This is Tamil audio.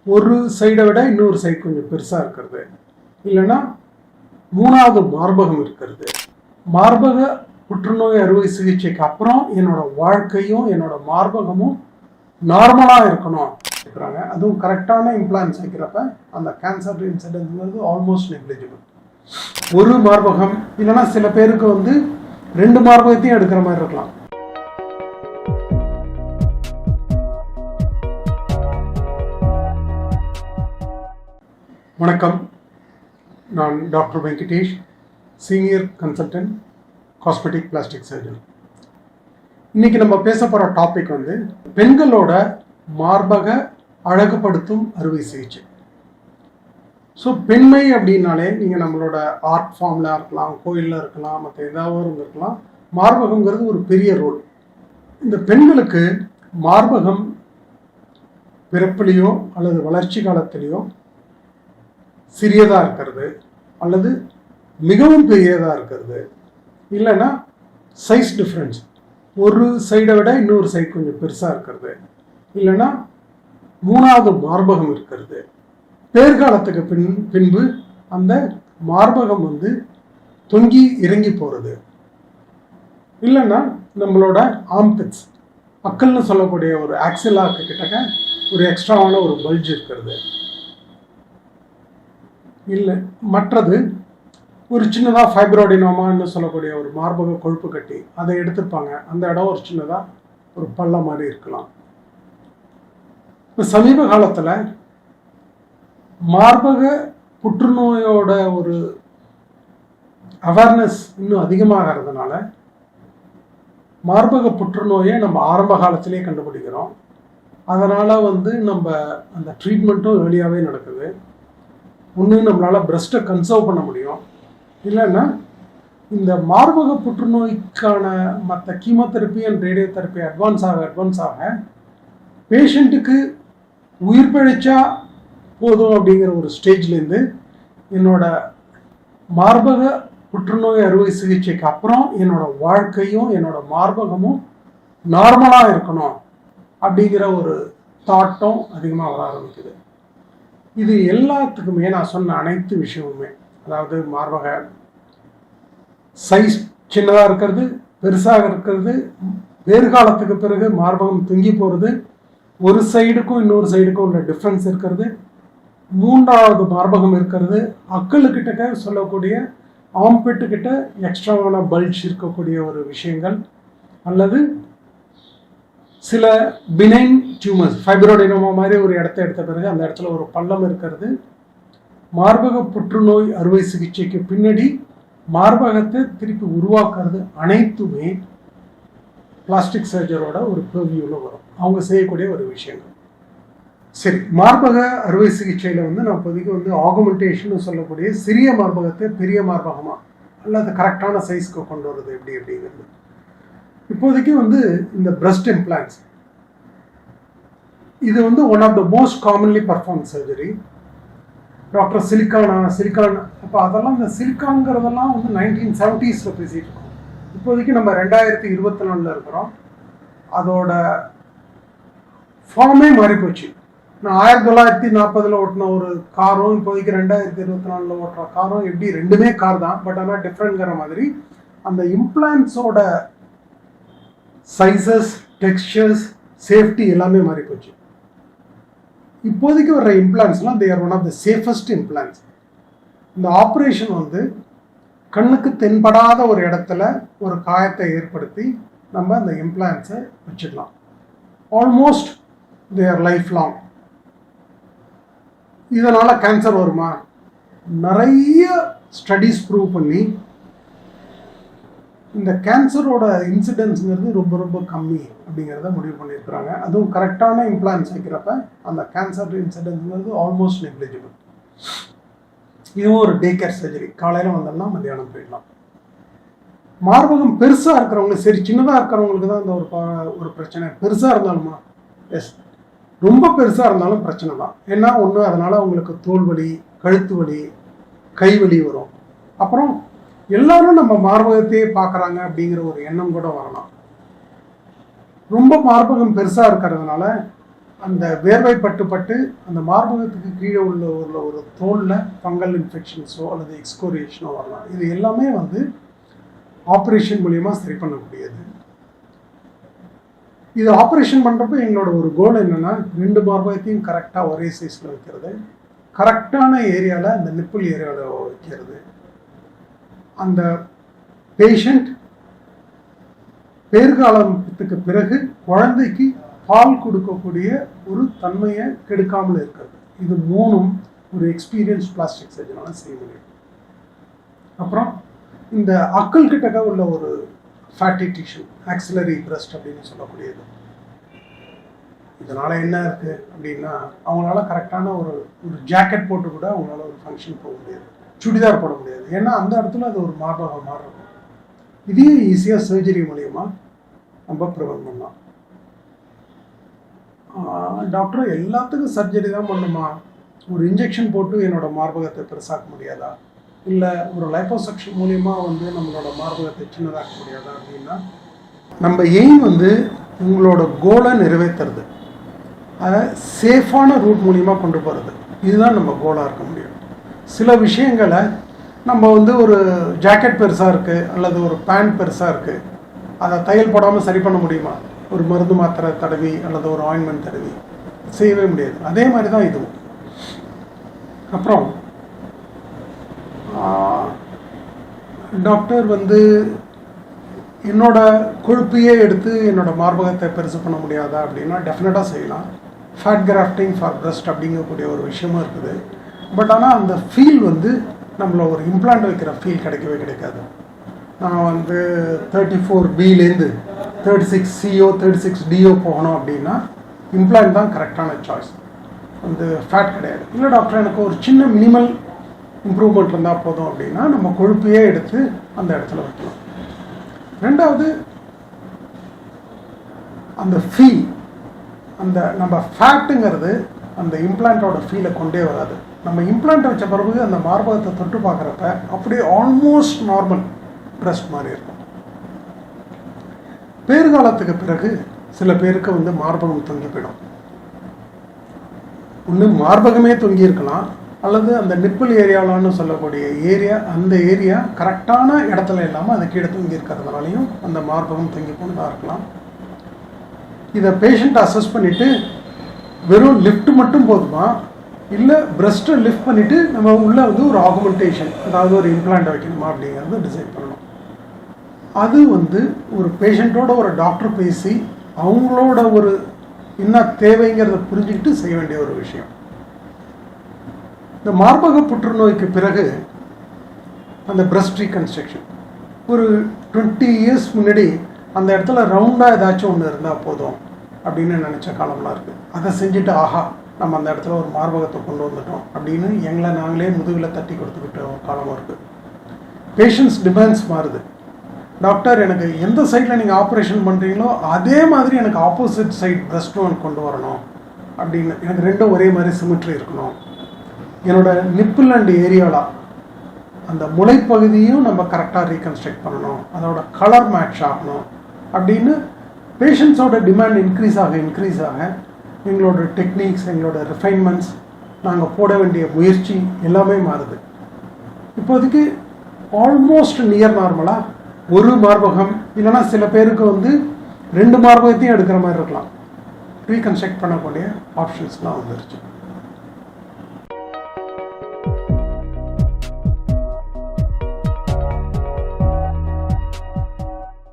ஒரு சைடை விட இன்னொரு சைடு கொஞ்சம் பெருசாக இருக்கிறது, இல்லைன்னா மூணாவது மார்பகம் இருக்கிறது. மார்பக புற்றுநோய் அறுவை சிகிச்சைக்கு அப்புறம் என்னோட வாழ்க்கையும் என்னோட மார்பகமும் நார்மலாக இருக்கணும் இருக்கிறாங்க. அதுவும் கரெக்டான இம்ப்ளான்ஸ் வைக்கிறப்ப அந்த கேன்சர் இன்சிடென்ட்ங்கிறது ஆல்மோஸ்ட் நெக்லிஜிபிள். ஒரு மார்பகம் இல்லைன்னா சில பேருக்கு 2 மார்பகத்தையும் எடுக்கிற மாதிரி இருக்கலாம். வணக்கம், நான் doctor Venkatesh, senior consultant cosmetic plastic surgeon. இன்னைக்கு நம்ம பேச போகிற டாபிக் பெண்களோட மார்பக அழகுபடுத்தும் அறுவை சிகிச்சை. ஸோ பெண்மை அப்படின்னாலே நீங்கள் நம்மளோட ஆர்ட் ஃபார்மில் இருக்கலாம், கோயிலில் இருக்கலாம், மற்ற ஏதாவது இருக்கலாம், மார்பகங்கிறது ஒரு பெரிய ரோல். இந்த பெண்களுக்கு மார்பகம் பிறப்பிலையோ அல்லது வளர்ச்சி காலத்திலேயோ சிறியதாக இருக்கிறது அல்லது மிகவும் பெரியதாக இருக்கிறது, இல்லைன்னா சைஸ் டிஃப்ரென்ஸ், ஒரு சைடை விட இன்னொரு சைடு கொஞ்சம் பெருசாக இருக்கிறது, இல்லைன்னா மூணாவது மார்பகம் இருக்கிறது. பேர்காலத்துக்கு பின்பு அந்த மார்பகம் தொங்கி இறங்கி போகிறது, இல்லைன்னா நம்மளோட ஆம்பிட்ஸ் அக்கல்னு சொல்லக்கூடிய ஒரு ஆக்சிலாக்கு கிட்டக்க ஒரு எக்ஸ்ட்ராவான ஒரு பல்ஜ் இருக்கிறது. இல்லை மற்றது ஒரு சின்னதாக ஃபைப்ரோடினோமான்னு சொல்லக்கூடிய ஒரு மார்பக கொழுப்பு கட்டி அதை எடுத்துப்பாங்க, அந்த இடம் ஒரு சின்னதாக ஒரு பள்ள மாதிரி இருக்கலாம். இப்போ சமீப காலத்தில் மார்பக புற்றுநோயோட ஒரு அவேர்னஸ் இன்னும் அதிகமாகிறதுனால மார்பக புற்றுநோயை நம்ம ஆரம்ப காலத்திலே கண்டுபிடிக்கிறோம். அதனால் நம்ம அந்த ட்ரீட்மெண்ட்டும் ஏர்லியாகவே நடக்குது. ஒன்று நம்மளால் பிரஸ்ட்டை கன்சர்வ் பண்ண முடியும், இல்லைன்னா இந்த மார்பக புற்றுநோய்க்கான மற்ற chemotherapy and radio therapy advance ஆக பேஷண்ட்டுக்கு உயிர் பிழைச்சா போதும் அப்படிங்கிற ஒரு ஸ்டேஜ்லேருந்து என்னோட மார்பக புற்றுநோய் அறுவை சிகிச்சைக்கு அப்புறம் என்னோட வாழ்க்கையும் என்னோட மார்பகமும் நார்மலாக இருக்கணும் அப்படிங்கிற ஒரு தாட்டும் அதிகமாக வர ஆரம்பிக்குது. இது எல்லாத்துக்குமே நான் சொன்ன அனைத்து விஷயமுமே, அதாவது மார்பக சைஸ் சின்னதாக இருக்கிறது, பெருசாக இருக்கிறது, வேறுகாலத்துக்கு பிறகு மார்பகம் தொங்கி போகிறது, ஒரு சைடுக்கும் இன்னொரு சைடுக்கும் உள்ள டிஃப்ரென்ஸ் இருக்கிறது, மூன்றாவது மார்பகம் இருக்கிறது, அக்கலுக்கிட்ட சொல்லக்கூடிய ஆம்பிட்டுக்கிட்ட எக்ஸ்ட்ராவான பல்ஜ் இருக்கக்கூடிய ஒரு விஷயங்கள், அல்லது சில பினைன் டியூமர்ஸ் ஃபைப்ரோடினோமா மாதிரி ஒரு இடத்த எடுத்த பிறகு அந்த இடத்துல ஒரு பள்ளம் இருக்கிறது. மார்பக புற்றுநோய் அறுவை சிகிச்சைக்கு பின்னாடி மார்பகத்தை திருப்பி உருவாக்குறது அனைத்துமே பிளாஸ்டிக் சர்ஜரோட ஒரு ப்ரிவ்யூவில் வரும், அவங்க செய்யக்கூடிய ஒரு விஷயங்கள். சரி, மார்பக அறுவை சிகிச்சையில் நான் இப்போதைக்கு ஆகுமெண்டேஷன் சொல்லக்கூடிய சிறிய மார்பகத்தை பெரிய மார்பகமாக அல்லது கரெக்டான சைஸ்க்கு கொண்டு வர்றது எப்படி அப்படிங்கிறது. இப்போதைக்கு இந்த பிரஸ்ட் இம்ப்ளான்ஸ் இது one of the most commonly perform surgery. Doctor silicone அப்போ அதெல்லாம் இந்த சிலிக்கான்ங்கிறதெல்லாம் 1970s பேசிட்டு இருக்கோம். இப்போதைக்கு நம்ம 2024 இருக்கிறோம். அதோட ஃபார்மே மாறி போச்சு. நான் 1940 ஓட்டின ஒரு காரும் இப்போதைக்கு 2024 ஓட்டுற காரும் எப்படி ரெண்டுமே கார் தான், பட் ஆனால் டிஃப்ரெண்ட்ங்கிற மாதிரி அந்த இம்ப்ளான்ஸோட சைஸஸ், டெக்ஸ்சர்ஸ், சேஃப்டி எல்லாமே மாறி போச்சு. இப்போதைக்கு வர்ற இம்ப்ளான்ஸ்லாம் they are one of the safest implants. இந்த ஆப்ரேஷன் கண்ணுக்கு தென்படாத ஒரு இடத்துல ஒரு காயத்தை ஏற்படுத்தி நம்ம அந்த இம்ப்ளான்ஸை வச்சுக்கலாம். Almost they are life long. இதனால் கேன்சர் வருமா? நிறைய ஸ்டடீஸ் ப்ரூவ் பண்ணி இந்த கேன்சரோட இன்சிடென்ட்ஸுங்கிறது ரொம்ப ரொம்ப கம்மி அப்படிங்கிறத முடிவு பண்ணியிருக்கிறாங்க. அதுவும் கரெக்டான இம்ப்ளான்ஸ் வைக்கிறப்ப அந்த கேன்சர் இன்சிடென்ட்ஸுங்கிறது ஆல்மோஸ்ட் நெக்லிஜிபிள். இதுவும் ஒரு டே கேர் சர்ஜரி, காலையில் வந்தோம்னா மத்தியானம் போயிடலாம். மார்பகம் பெருசாக இருக்கிறவங்க, சரி சின்னதாக இருக்கிறவங்களுக்கு தான் இந்த ஒரு பிரச்சனை. பெருசாக இருந்தாலுமா, எஸ், ரொம்ப பெருசாக இருந்தாலும் பிரச்சனை தான். ஏன்னா ஒன்று அதனால் அவங்களுக்கு தோல் வலி, கழுத்து வலி, கை வலி வரும். அப்புறம் எல்லாரும் நம்ம மார்பகத்தையே பார்க்குறாங்க அப்படிங்கிற ஒரு எண்ணம் கூட வரலாம். ரொம்ப மார்பகம் பெருசாக இருக்கிறதுனால அந்த வேர்வை பட்டு அந்த மார்பகத்துக்கு கீழே உள்ள ஒரு தோலில் ஃபங்கல் இன்ஃபெக்ஷன்ஸோ அல்லது எக்ஸ்கோரியேஷனோ வரலாம். இது எல்லாமே வந்து ஆப்ரேஷன் மூலியமாக சரி பண்ணக்கூடியது. இது ஆப்ரேஷன் பண்ணுறப்ப எங்களோட ஒரு கோல் என்னென்னா 2 மார்பகத்தையும் கரெக்டாக ஒரே சைஸில் வைக்கிறது, கரெக்டான ஏரியாவில் அந்த நிப்பிள் ஏரியாவில் வைக்கிறது. அந்த பேஷண்ட் பேர்காலத்துக்கு பிறகு குழந்தைக்கு பால் கொடுக்கக்கூடிய ஒரு தன்மையை கெடுக்காமல் இருக்கிறது. இது 3ம் ஒரு எக்ஸ்பீரியன்ஸ் பிளாஸ்டிக் சர்ஜனால செய்ய முடியும். அப்புறம் இந்த அக்கல் கிட்டக்க உள்ள ஒரு ஃபேட்டி டிஷ்யூ ஆக்சிலரி பிரஸ்ட் அப்படின்னு சொல்லக்கூடியது. இதனால் என்ன இருக்குது அப்படின்னா அவங்களால கரெக்டான ஒரு ஜாக்கெட் போட்டு கூட அவங்களால ஒரு ஃபங்க்ஷன் போக முடியாது, சுடிதார் போட முடியாது. ஏன்னா அந்த இடத்துல அது ஒரு மார்பகம் மாதிரி இருக்கும். இதையே ஈஸியாக சர்ஜரி மூலயமா நம்ம ப்ரிவென்ட் பண்ணலாம். டாக்டர் எல்லாத்துக்கும் சர்ஜரி தான் பண்ணுமா, ஒரு இன்ஜெக்ஷன் போட்டு என்னோட மார்பகத்தை பெருசாக்க முடியாதா, இல்லை ஒரு லைப்போசக்ஷன் மூலியமாக வந்து நம்மளோட மார்பகத்தை சின்னதாக்க முடியாதா அப்படின்னா, நம்ம எய்ம் வந்து உங்களோட கோலை நிறைவேற்றுறது, அதை சேஃபான ரூட் மூலியமாக கொண்டு போகிறது, இதுதான் நம்ம கோலாக இருக்க முடியும். சில விஷயங்களை நம்ம வந்து ஒரு ஜாக்கெட் பெருசாக இருக்குது அல்லது ஒரு பேண்ட் பெருசாக இருக்குது, அதை தையல் போடாமல் சரி பண்ண முடியுமா? ஒரு மருந்து மாத்திரை தடவி அல்லது ஒரு ஆயின்மெண்ட் தடவி செய்யவே முடியாது. அதே மாதிரி தான் இதுவும். அப்புறம் டாக்டர் வந்து என்னோட கொழுப்பையே எடுத்து என்னோட மார்பகத்தை பெருசு பண்ண முடியாதா அப்படின்னா டெஃபினட்டாக செய்யலாம். ஃபேட் கிராஃப்டிங் ஃபார் பிரஸ்ட் அப்படிங்கக்கூடிய ஒரு விஷயமும் இருக்குது. பட் ஆனால் அந்த ஃபீல் வந்து நம்மள ஒரு இம்ப்ளான்ட் வைக்கிற ஃபீல் கிடைக்கவே கிடைக்காது. நான் வந்து 34Bலேருந்து 36CO 36DO போகணும் அப்படின்னா இம்ப்ளான்ட் தான் கரெக்டான சாய்ஸ், வந்து ஃபேட் கிடையாது. இல்லை டாக்டர் எனக்கு ஒரு சின்ன மினிமல் இம்ப்ரூவ்மெண்ட் இருந்தால் போதும் அப்படின்னா நம்ம கொழுப்பையே எடுத்து அந்த இடத்துல வைக்கலாம். ரெண்டாவது அந்த ஃபீல், அந்த நம்ம ஃபேட்டுங்கிறது அந்த இம்ப்ளான்ட்டோட ஃபீலை கொண்டே வராது. நம்ம இம்ப்ளான்ட் வச்ச பிறகு அந்த மார்பகத்தை தொட்டு பார்க்குறப்ப அப்படியே ஆல்மோஸ்ட் நார்மல் பிரஸ்ட் மாதிரி இருக்கும். பேறுகாலத்துக்கு பிறகு சில பேருக்கு வந்து மார்பகம் தொங்கி போயிடும். ஒன்று மார்பகமே தொங்கி இருக்கலாம், அல்லது அந்த நிப்பிள் ஏரியாலான்னு சொல்லக்கூடிய ஏரியா, அந்த ஏரியா கரெக்டான இடத்துல இல்லாமல் அது கீழே தொங்கி இருக்கிறதுனாலையும் அந்த மார்பகம் தொங்கி போனதாக இருக்கலாம். இதை பேஷண்ட் அசஸ் பண்ணிவிட்டு வெறும் லிஃப்ட் மட்டும் போதுமா, இல்லை பிரஸ்ட்டை லிஃப்ட் பண்ணிவிட்டு நம்ம உள்ளே வந்து ஒரு ஆகுமெண்டேஷன், அதாவது ஒரு இம்ப்ளான்ட் வைக்கணுமா அப்படிங்கிறது டிசைட் பண்ணணும். அது வந்து ஒரு பேஷண்ட்டோட ஒரு டாக்டர் பேசி அவங்களோட ஒரு என்ன தேவைங்கிறத புரிஞ்சுக்கிட்டு செய்ய வேண்டிய ஒரு விஷயம். இந்த மார்பக புற்றுநோய்க்கு பிறகு அந்த பிரஸ்ட் ரீகன்ஸ்ட்ரக்ஷன் ஒரு 20 years முன்னாடி அந்த இடத்துல ரவுண்டாக ஏதாச்சும் ஒன்று இருந்தால் போதும் அப்படின்னு நினச்ச காலம்லாம் இருக்குது. அதை செஞ்சுட்டு ஆஹா நம்ம அந்த இடத்துல ஒரு மார்பகத்தை கொண்டு வந்துட்டோம் அப்படின்னு எங்களை நாங்களே முதுகில் தட்டி கொடுத்துக்கிட்ட காலமும் இருக்குது. பேஷண்ட்ஸ் டிமாண்ட்ஸ் மாறுது. டாக்டர் எனக்கு எந்த சைடில் நீங்கள் ஆப்ரேஷன் பண்ணுறீங்களோ அதே மாதிரி எனக்கு ஆப்போசிட் சைட் பிரஸ்ட்டும் எனக்கு கொண்டு வரணும் அப்படின்னு, எனக்கு ரெண்டும் ஒரே மாதிரி சிமெட்ரி இருக்கணும், என்னோட நிப்பிள் அண்ட் ஏரியாவில் அந்த முளைப்பகுதியும் நம்ம கரெக்டாக ரீகன்ஸ்ட்ரக்ட் பண்ணணும், அதோட கலர் மேட்ச் ஆகணும் அப்படின்னு பேஷண்ட்ஸோட டிமாண்ட் இன்க்ரீஸ் ஆக எங்களோட டெக்னிக்ஸ், எங்களோட ரிஃபைன்மெண்ட்ஸ், நாங்கள் போட வேண்டிய முயற்சி எல்லாமே மாறுது. இப்போதைக்கு ஆல்மோஸ்ட் நியர் நார்மலாக ஒரு மார்பகம் இல்லைனா சில பேருக்கு வந்து 2 மார்பகத்தையும் எடுக்கிற மாதிரி இருக்கலாம், ரீகன்ஸ்ட்ரக்ட் பண்ணக்கூடிய ஆப்ஷன்ஸ்லாம் வந்துருச்சு.